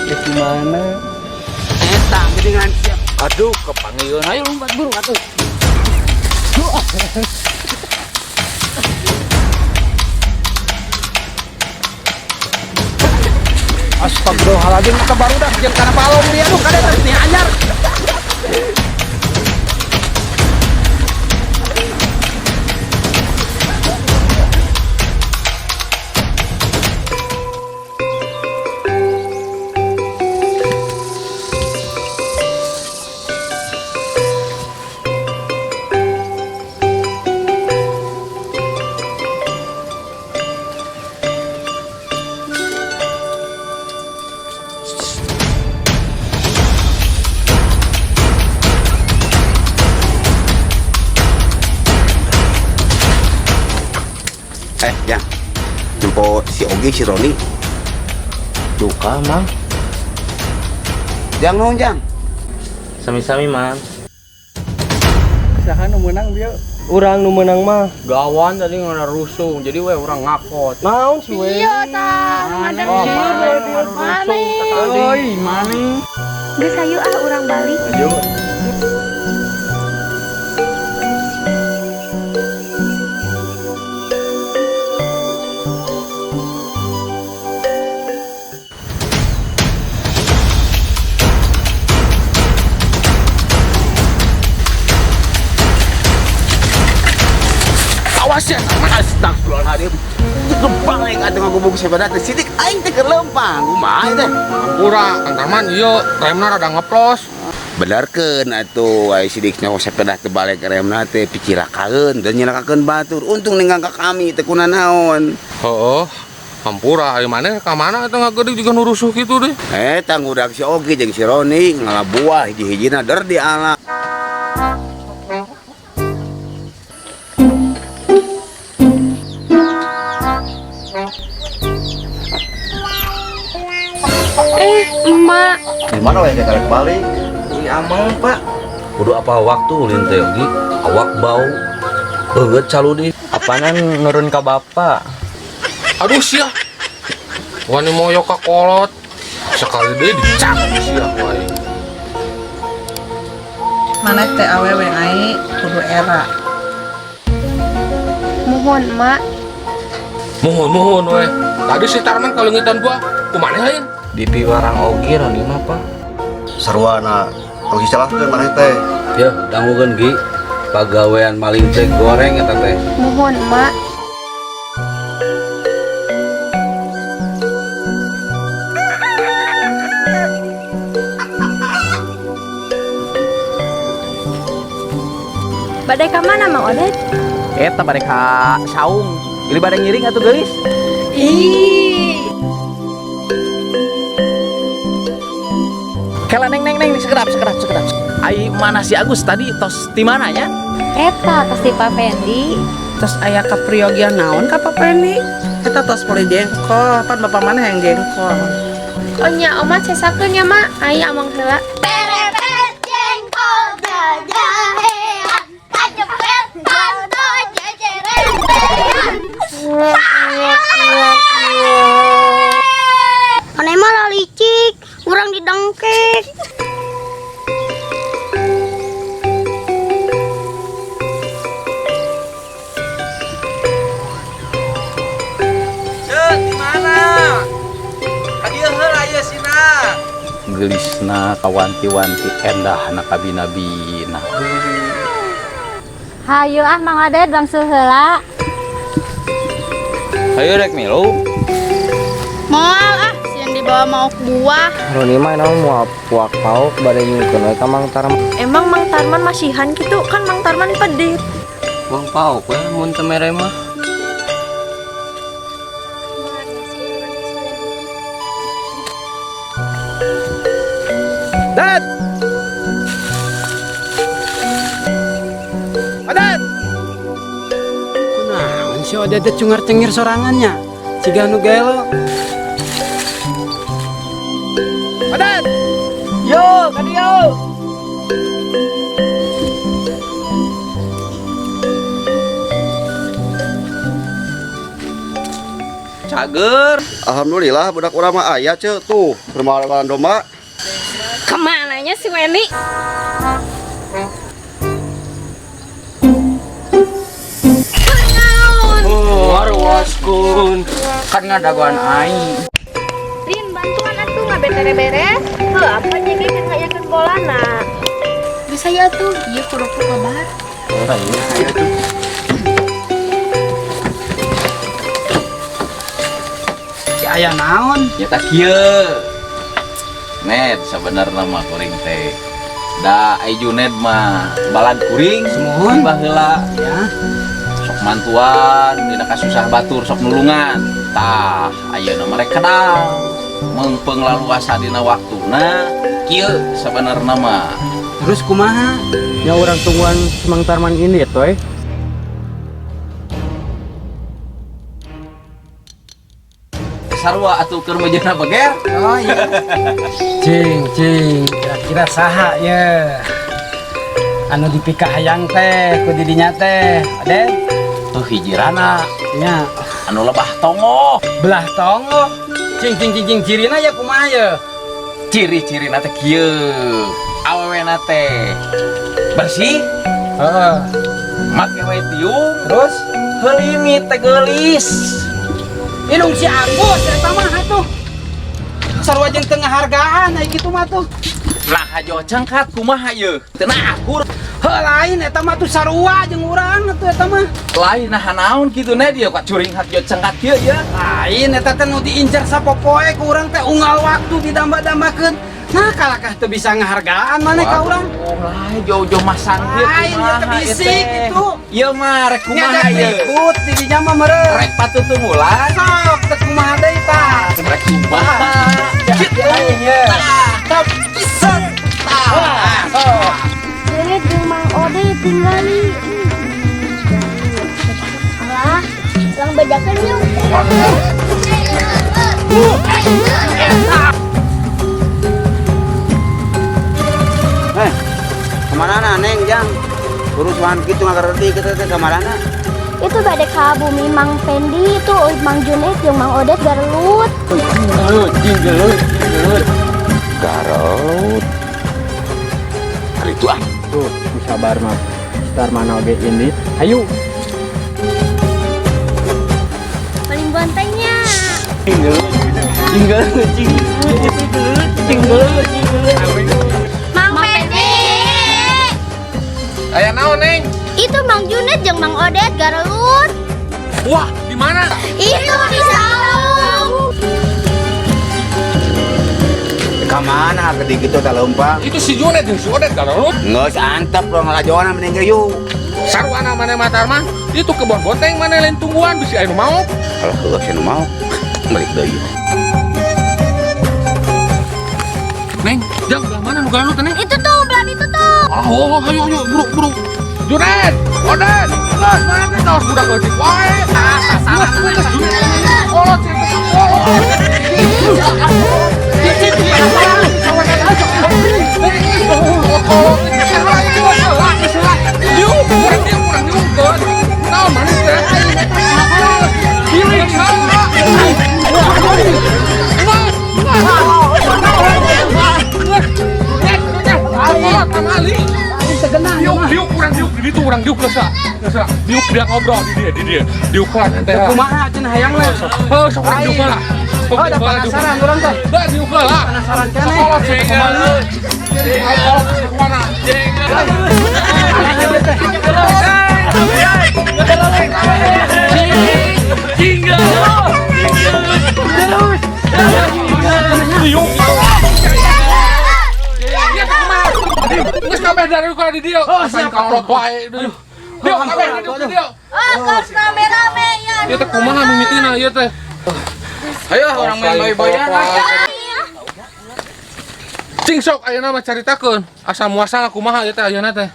Gimana? Eta dengan siap. Aduh, kepanggilin ayo lompat burung atuh. Astagfirullahaladzim, kita baru dah jeung kana palong dia aduh kada terus nih anyar. Jang, jemput si Ogi, si Roni. Duka, Mang. Jang, nong Jang. Sami-sami, Mang. Saha nu meunang dia? Urang nu meunang mah Gawan tadi ngana rusuh, jadi we urang ngapot. naon sih we? Iya tah, ada Oh, mana? Oi, mana? Geus hayu urang balik. Ayo. Awas ya, astagfirullahaladzim. Gempang yang ada ngagubuk sebenarnya teh sidik aing teh kelempang. Kumaha teh? Pura, Kang Tarman, iya, remna rada ngeplos. Benerkeun atuh aya sidik nyawa sepeda teh balik remna teh picirakaeun dan nyelakakeun batur. Untung ninggal ka kami teh kuna naon. Heeh. Hampura, ayo mana ka mana eta ngageudeuk juga nu rusuh kitu deh. Eta ngudak si Ogi jeung si Roni ngalabuah hiji-hijina der di alam. Emak. Gimana we karek balik? Ini amal, Pak. Kudu apa waktu ulin teh Ogi? Awak bau. Beungeut caludi. Apanan nurun ka bapak? Aduh sia. Wani moyo ka kolot. Sekali deui dicak sia wae. Mana teh awewe ai kudu era. Mohon, Mak. Mohon we. Tadi si Tarman kalengitan gua, kumaneh haeun? Di piwarang Ogi Rani mah, Pak. Sarwana Ogi salahkeun maneh teh. Ya, dangukeun Gi. Pagawean maling teh goreng eta teh. Mohon, Mak. Badai ka mana, Mang Odet? Eta bade ka saung. Ili bade ngiring atuh geulis. Ih. Kela neng sekedap. Ai mana si Agus tadi tos di mana ya? Eta pasti Pak Fendi. Terus aya kapriogian naon ka Papeni? Eta tos poli jengkol, pan bapak mana yang jengkol? Oh nya oma cesakeun nya, Mak. Aya amang heula. Perebet jengkol jajahean. Kacepet tanto jejerean. Mana mah lalicik, urang didengkek. Gelisna kawanti-wanti endahna kabina-bina. Hayu Mang Odet bangsul heula. Hayu rek milu. Moal sian dibawa mau buah. Roni mah naon moal puak pauk bade nyukeun we ka Mang Tarman. Emang Mang Tarman masihan gitu kan Mang Tarman pedit. Puak pauk we mun teu mere mah. Dat. Adat. Kunaon si Odet teh cungar-cengir sorangannya? Ciga nu gelo. Adat. Yo, kadieu. Pager. Alhamdulillah budak urang mah aya ce tuh permalaan domba. Kemananya si Weni? Warwaskun kan ngadaguan aing. Rin, bantuan atuh nggak beres-beres? Heh, apa jadi ngayakeun bolana? Bisa ya tuh, iya kudu kabar. Aya naon? Ya tak kieu. Ned sebenarnya mah kuring teh. Da ai Juned mah balad kuring Semuhun. baheula Ya. sok mantuan dina kasusah batur sok nulungan. Tah ayeuna mereka kadang mengpeung laluasa dina waktuna kieu sebenarnya mah. Terus kumaha? Ya orang tungguan Semang Tarman ini ya toy. Sarua atuh keur mejena beger. Oh iya. Cing, kira-kira saha ya? Anu dipika hayang teh, ku didinya teh, Aden? Tuh hijirana Ya, anu lebah tongo. belah tongo. Cing, cirina ya kumaha ya? Ciri-ciri teh kieu. Awewena teh bersih, Heeh. make we tiung, Terus heulimit teh geulis. Inung si Agus eta mah atuh. Sarua jeung tengah hargaan aya kitu mah tuh. Lah hajo cengkat kumaha ye? Teu akur. Heuh lain eta mah tuh sarua jeung urang atuh eta mah. Lain nah naon kitu na dia ka curing hajo cengkat kieu ya. Lain eta teh nu diincar sapopoe ku urang teh unggal waktu didamba-dambakeun. Nah kalakah teu bisa ngahargaan maneh ka urang. Lah jauh-jauh masang kieu Lain ya teh bisik gitu. Ieu mah rek kumaha Ngajak ye? ribut di dinya mah meureun. Rek patutumulan. Sok teh kumaha deui tah. Rek kumaha? Kitu ya. Tah pisan. Tah. Jadi Mang Ode tinggali. Alah, lang bejakeun yuk. Kemana Neng Jang? Urusan gitu ngerti kita teh kamarana. Itu bade ka bumi Mang Pendi itu Mang Juned jeung Mang Odet Garlut. Garut. Hari itu ah. Tuh, sabar mah. Tarman oge ini. Ayo. Paling bantengnya. Mang Pendi. Aya naon, Neng? Itu Mang Juned jeung Mang Odet Garlut. Wah, di mana? Itu di Salung. Kamana gede gitu teh leumpang. Itu si Juned jeung si Odet garut. Geus antep dong ngalajoana mending yuk. Sarwana mana Matarman? Itu kebon bonteng mana lain tungguan bisi anu mau. Kalau geus anu mau balik deui. Neng, jang belah mana nu garut Neng? Itu tuh, belah itu tuh. Oh, ayo, buruk. Juned, Odet, geus mana teh tos budak leutik wae. Salah Juned. Kolot sih, kolot. Diuk dia ngobrol di dia. Diuk lah teh. Kumaha cenah hayang we. Oh, sok urang diuk lah. Oh, udah penasaran urang teh. Da diuk lah. Penasaran keneh. Kolot sih kembali. Kolot kemana? Nges kabeh dari kalau di dia. Asal kolot wae. Dia kabeh di dia. Kos rame-rame ya. Ieu teh kumaha mimitina ieu teh. Ayo orang main boy-boyan. Cing sok ayeuna mah caritakeun asal muasal kumaha ieu teh ayeuna teh.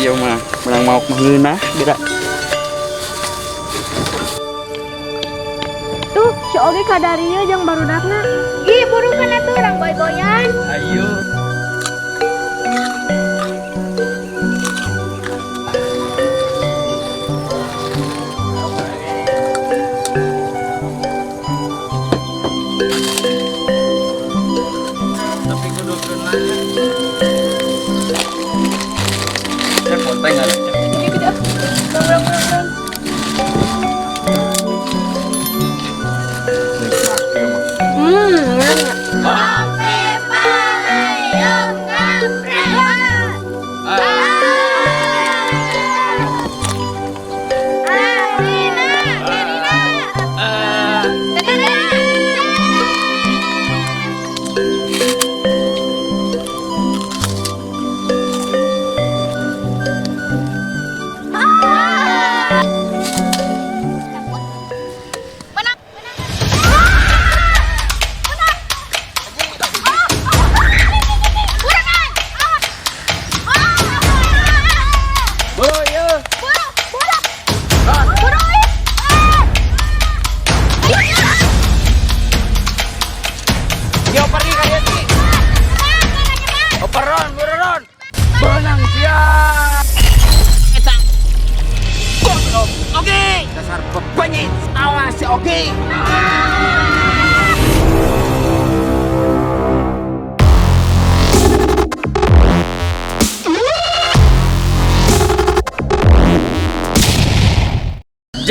Iya mah, menang mau mengeunah beda. Tuh, Si Ogi kadarieu jeung barudakna. Ih, burukan atuh urang boy-boyan. Ayo. Tapi kudu kenanya. Ya konteng ada.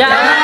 Jangan